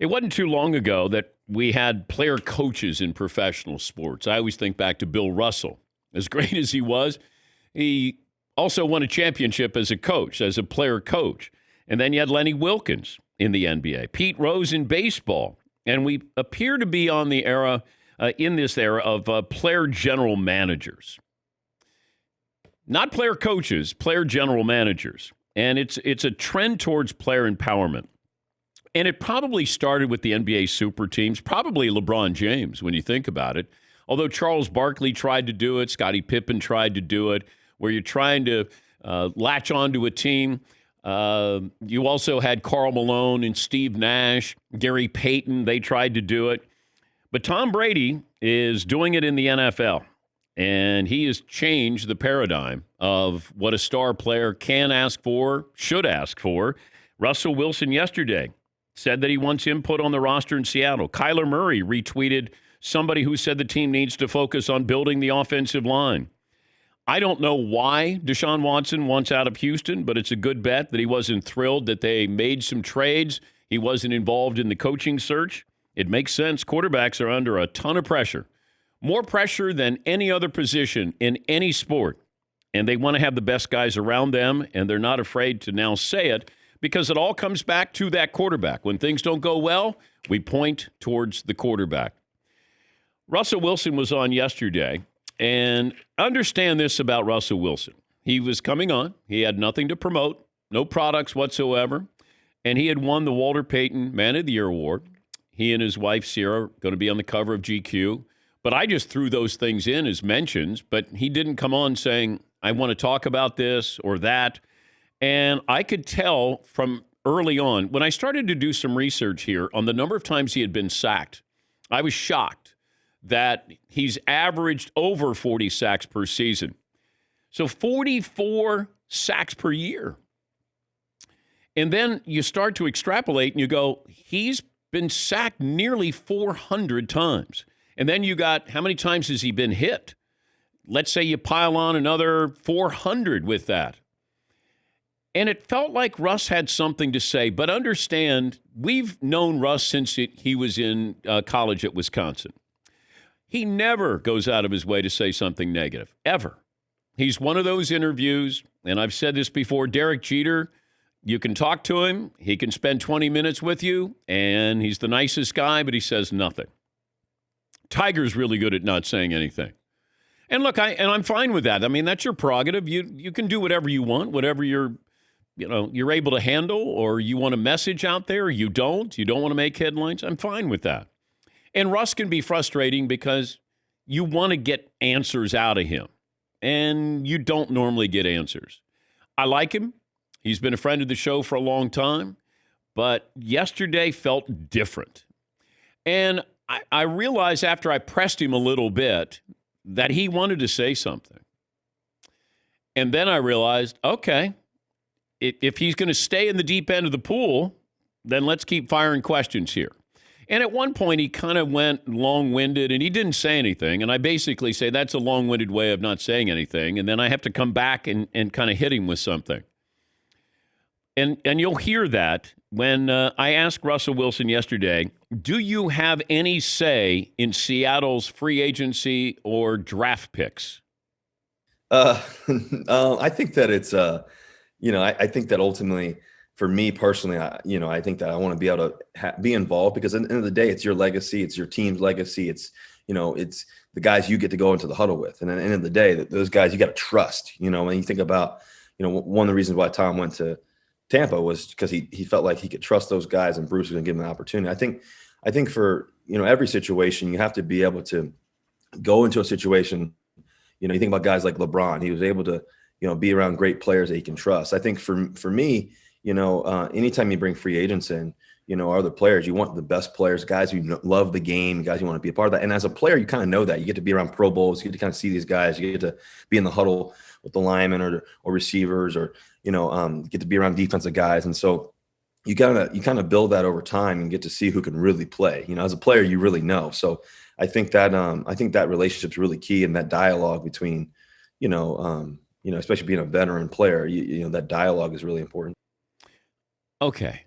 It wasn't too long ago that we had player coaches in professional sports. I always think back to Bill Russell. As great as he also won a championship as a coach, as a player coach. And then you had Lenny Wilkens in the NBA, Pete Rose in baseball. And we appear to be on the era, in this era of player general managers. Not player coaches, player general managers. And it's a trend towards player empowerment. And it probably started with the NBA super teams, probably LeBron James when you think about it. Although Charles Barkley tried to do it, Scottie Pippen tried to do it, where you're trying to latch onto a team. You also had Karl Malone and Steve Nash, Gary Payton. They tried to do it. But Tom Brady is doing it in the NFL. And he has changed the paradigm of what a star player can ask for, should ask for. Russell Wilson yesterday said that he wants input on the roster in Seattle. Kyler Murray retweeted somebody who said the team needs to focus on building the offensive line. I don't know why Deshaun Watson wants out of Houston, but it's a good bet that he wasn't thrilled that they made some trades. He wasn't involved in the coaching search. It makes sense. Quarterbacks are under a ton of pressure, more pressure than any other position in any sport. And they want to have the best guys around them, and they're not afraid to now say it, because it all comes back to that quarterback. When things don't go well, we point towards the quarterback. Russell Wilson was on yesterday, and understand this about Russell Wilson. He was coming on. He had nothing to promote, no products whatsoever, and he had won the Walter Payton Man of the Year Award. He and his wife, Sierra, are going to be on the cover of GQ. But I just threw those things in as mentions, but he didn't come on saying, I want to talk about this or that. And I could tell from early on, when I started to do some research here on the number of times he had been sacked, I was shocked that he's averaged over 40 sacks per season. So 44 sacks per year. And then you start to extrapolate and you go, he's been sacked nearly 400 times. And then you got, how many times has he been hit? Let's say you pile on another 400 with that. And it felt like Russ had something to say. But understand, we've known Russ since he was in college at Wisconsin. He never goes out of his way to say something negative, ever. He's one of those interviews, and I've said this before, Derek Jeter, you can talk to him, he can spend 20 minutes with you, and he's the nicest guy, but he says nothing. Tiger's really good at not saying anything. And look, I'm fine with that. I mean, that's your prerogative. You can do whatever you want, whatever you're able to handle, or you want a message out there, or you don't want to make headlines. I'm fine with that. And Russ can be frustrating because you want to get answers out of him, and you don't normally get answers. I like him. He's been a friend of the show for a long time, but yesterday felt different. And I realized after I pressed him a little bit that he wanted to say something. And then I realized, okay, if he's going to stay in the deep end of the pool, then let's keep firing questions here. And at one point, he kind of went long-winded, and he didn't say anything. And I basically say that's a long-winded way of not saying anything. And then I have to come back and kind of hit him with something. And you'll hear that when I asked Russell Wilson yesterday, do you have any say in Seattle's free agency or draft picks? I think that it's, I think that ultimately, for me personally, I think that I want to be able to be involved, because at the end of the day, it's your legacy, it's your team's legacy, it's the guys you get to go into the huddle with, and at the end of the day, those guys you got to trust. When you think about, one of the reasons why Tom went to Tampa was because he felt like he could trust those guys, and Bruce was going to give him an opportunity. I think for every situation, you have to be able to go into a situation. You think about guys like LeBron. He was able to be around great players that he can trust. I think for me, anytime you bring free agents in, other players, you want the best players, guys who love the game, guys who want to be a part of that. And as a player, you kind of know that. You get to be around Pro Bowls. You get to kind of see these guys. You get to be in the huddle with the linemen or receivers, or get to be around defensive guys. And so you kind of build that over time and get to see who can really play. As a player, you really know. So I think that relationship's really key, and that dialogue between, especially being a veteran player, that dialogue is really important. Okay.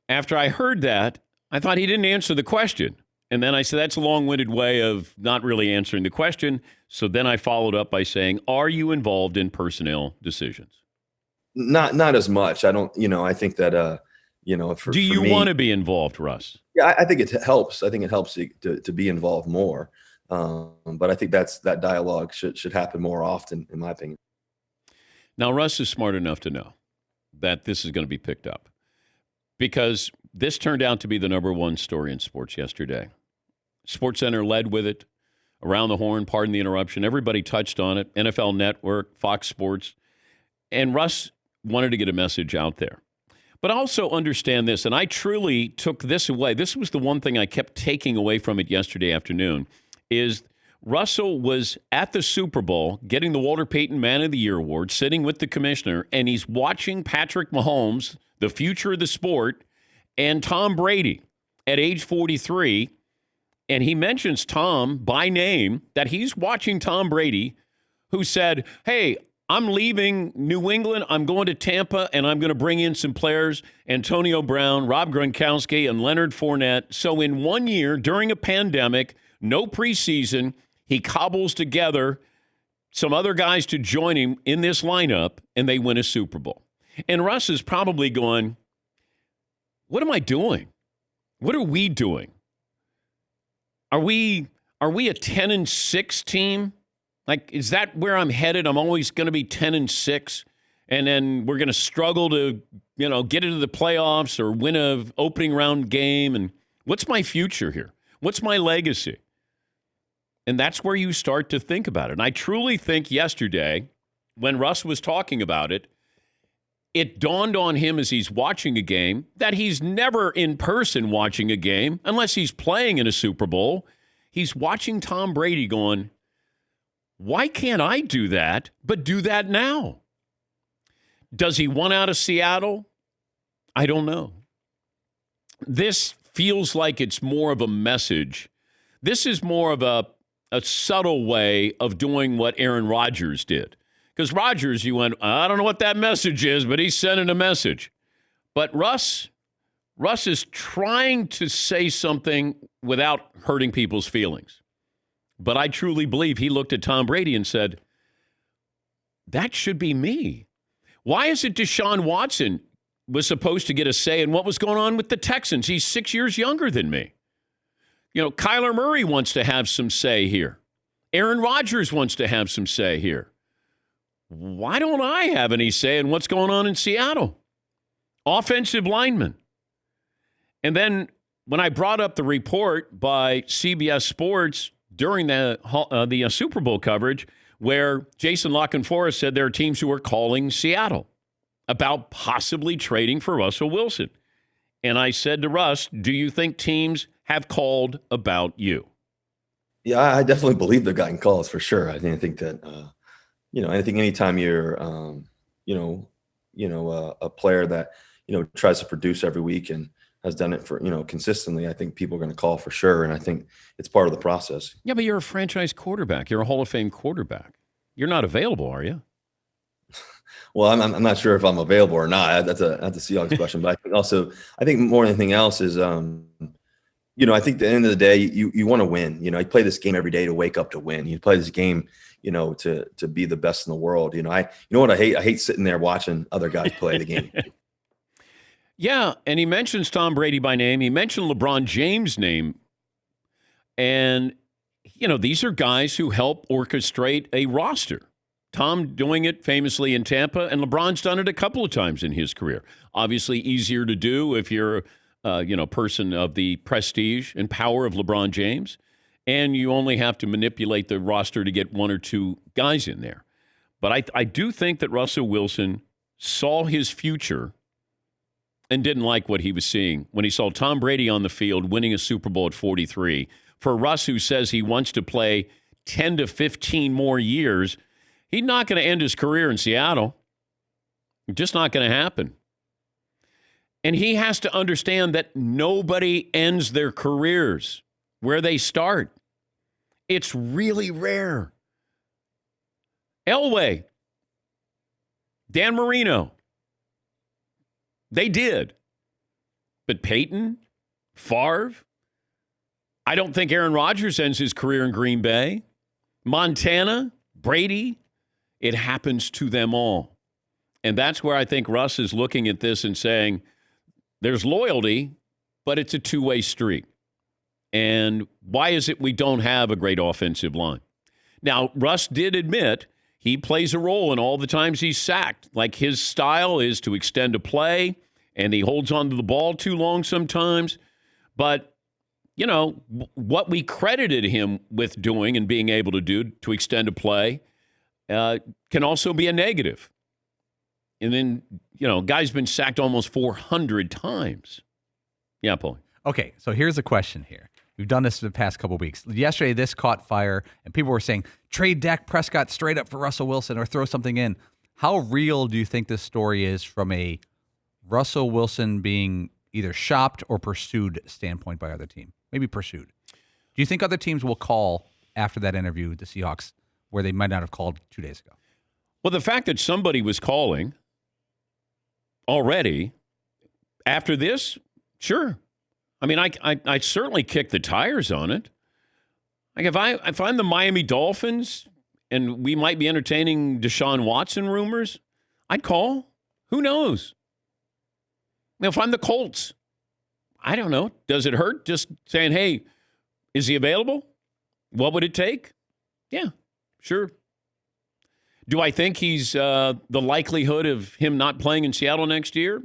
After I heard that, I thought he didn't answer the question. And then I said, that's a long-winded way of not really answering the question. So then I followed up by saying, are you involved in personnel decisions? Not as much. I don't, I think that, Do you want to be involved, Russ? Yeah, I think it helps. I think it helps to be involved more. But I think that dialogue should happen more often, in my opinion. Now, Russ is smart enough to know that this is going to be picked up because this turned out to be the number one story in sports yesterday. SportsCenter led with it. Around the Horn, pardon the interruption. Everybody touched on it. NFL Network, Fox Sports. And Russ wanted to get a message out there. But also understand this, and I truly took this away. This was the one thing I kept taking away from it yesterday afternoon, is Russell was at the Super Bowl getting the Walter Payton Man of the Year award, sitting with the commissioner, and he's watching Patrick Mahomes, the future of the sport, and Tom Brady at age 43. And he mentions Tom by name, that he's watching Tom Brady, who said, hey, I'm leaving New England. I'm going to Tampa, and I'm going to bring in some players, Antonio Brown, Rob Gronkowski, and Leonard Fournette. So in 1 year, during a pandemic, no preseason, he cobbles together some other guys to join him in this lineup, and they win a Super Bowl. And Russ is probably going, what am I doing? What are we doing? Are we a 10-6 team? Like, is that where I'm headed? I'm always going to be 10-6, and then we're going to struggle to, get into the playoffs or win a opening round game. And what's my future here? What's my legacy? And that's where you start to think about it. And I truly think yesterday, when Russ was talking about it, it dawned on him as he's watching a game that he's never in person watching a game unless he's playing in a Super Bowl. He's watching Tom Brady going, why can't I do that, but do that now? Does he want out of Seattle? I don't know. This feels like it's more of a message. This is more of a subtle way of doing what Aaron Rodgers did. Because Rodgers, you went, I don't know what that message is, but he's sending a message. But Russ is trying to say something without hurting people's feelings. But I truly believe he looked at Tom Brady and said, that should be me. Why is it Deshaun Watson was supposed to get a say in what was going on with the Texans? He's 6 years younger than me. Kyler Murray wants to have some say here. Aaron Rodgers wants to have some say here. Why don't I have any say in what's going on in Seattle? Offensive linemen. And then when I brought up the report by CBS Sports during the Super Bowl coverage, where Jason Lockenforest said there are teams who are calling Seattle about possibly trading for Russell Wilson. And I said to Russ, do you think teams have called about you? Yeah, I definitely believe they've gotten calls for sure. I think that, I think anytime you're, a player that, tries to produce every week and has done it for, consistently, I think people are going to call for sure. And I think it's part of the process. Yeah, but you're a franchise quarterback. You're a Hall of Fame quarterback. You're not available, are you? Well, I'm not sure if I'm available or not. That's a Seahawks question. But I think more than anything else is, I think at the end of the day, you want to win. You play this game every day to wake up to win. You play this game, to be the best in the world. What I hate? I hate sitting there watching other guys play the game. Yeah, and he mentions Tom Brady by name. He mentioned LeBron James' name. And, these are guys who help orchestrate a roster. Tom doing it famously in Tampa, and LeBron's done it a couple of times in his career. Obviously easier to do if you're person of the prestige and power of LeBron James, and you only have to manipulate the roster to get one or two guys in there. But I do think that Russell Wilson saw his future and didn't like what he was seeing when he saw Tom Brady on the field winning a Super Bowl at 43. For Russ, who says he wants to play 10 to 15 more years, he's not going to end his career in Seattle. Just not going to happen. And he has to understand that nobody ends their careers where they start. It's really rare. Elway, Dan Marino, they did. But Peyton, Favre. I don't think Aaron Rodgers ends his career in Green Bay. Montana, Brady, it happens to them all. And that's where I think Russ is looking at this and saying, there's loyalty, but it's a two-way street. And why is it we don't have a great offensive line? Now, Russ did admit he plays a role in all the times he's sacked. Like, his style is to extend a play, and he holds on to the ball too long sometimes. But, you know, what we credited him with doing and being able to do to extend a play can also be a negative. And then, you know, guy's been sacked almost 400 times. Yeah, Paul. Okay, so here's a question here. We've done this for the past couple of weeks. Yesterday, this caught fire, and people were saying, trade Dak Prescott straight up for Russell Wilson or throw something in. How real do you think this story is from a Russell Wilson being either shopped or pursued standpoint by other team? Maybe pursued. Do you think other teams will call after that interview with the Seahawks where they might not have called 2 days ago? Well, the fact that somebody was calling already after this, sure. I mean, I certainly kick the tires on it. Like, if I'm the Miami Dolphins and we might be entertaining Deshaun Watson rumors, I'd call. Who knows? Now, if I'm the Colts, I don't know. Does it hurt just saying, hey, is he available? What would it take? Yeah, sure. Do I think he's the likelihood of him not playing in Seattle next year?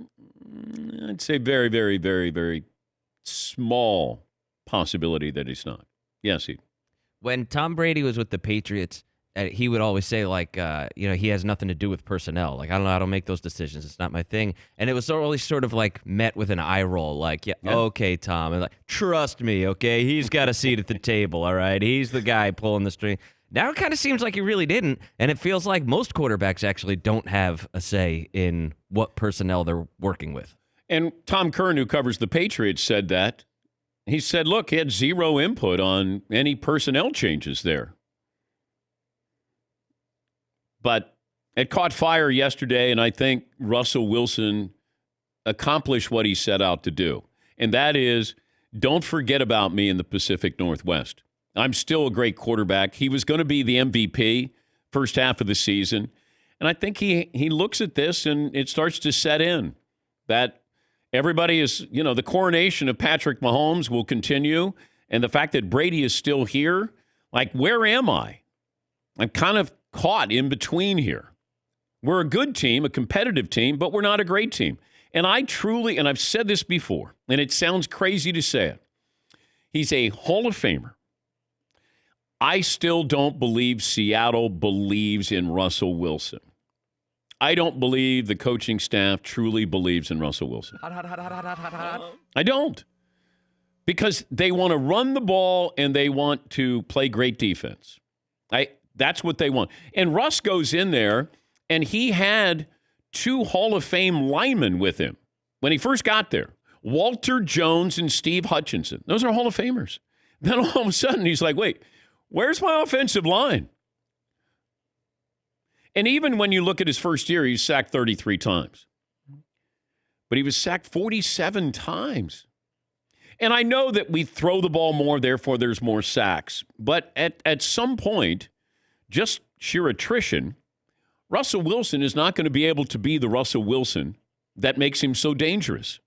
I'd say very, very, very, very small possibility that he's not. Yes, he. When Tom Brady was with the Patriots, he would always say, like, he has nothing to do with personnel. Like, I don't know how to make those decisions. It's not my thing. And it was always sort of like met with an eye roll. Like, yeah. Okay, Tom. And like, trust me, okay? He's got a seat at the table, all right? He's the guy pulling the string. Now it kind of seems like he really didn't. And it feels like most quarterbacks actually don't have a say in what personnel they're working with. And Tom Curran, who covers the Patriots, said that. He said, look, he had zero input on any personnel changes there. But it caught fire yesterday, and I think Russell Wilson accomplished what he set out to do. And that is, don't forget about me in the Pacific Northwest. I'm still a great quarterback. He was going to be the MVP first half of the season. And I think he looks at this, and it starts to set in that everybody is, the coronation of Patrick Mahomes will continue. And the fact that Brady is still here, like, where am I? I'm kind of caught in between here. We're a good team, a competitive team, but we're not a great team. And I truly, and I've said this before, and it sounds crazy to say it, he's a Hall of Famer. I still don't believe Seattle believes in Russell Wilson. I don't believe the coaching staff truly believes in Russell Wilson. I don't. Because they want to run the ball and they want to play great defense. That's what they want. And Russ goes in there, and he had 2 Hall of Fame linemen with him when he first got there. Walter Jones and Steve Hutchinson. Those are Hall of Famers. Then all of a sudden he's like, wait, where's my offensive line? And even when you look at his first year, he was sacked 33 times. But he was sacked 47 times. And I know that we throw the ball more, therefore there's more sacks. But at some point, just sheer attrition, Russell Wilson is not going to be able to be the Russell Wilson that makes him so dangerous.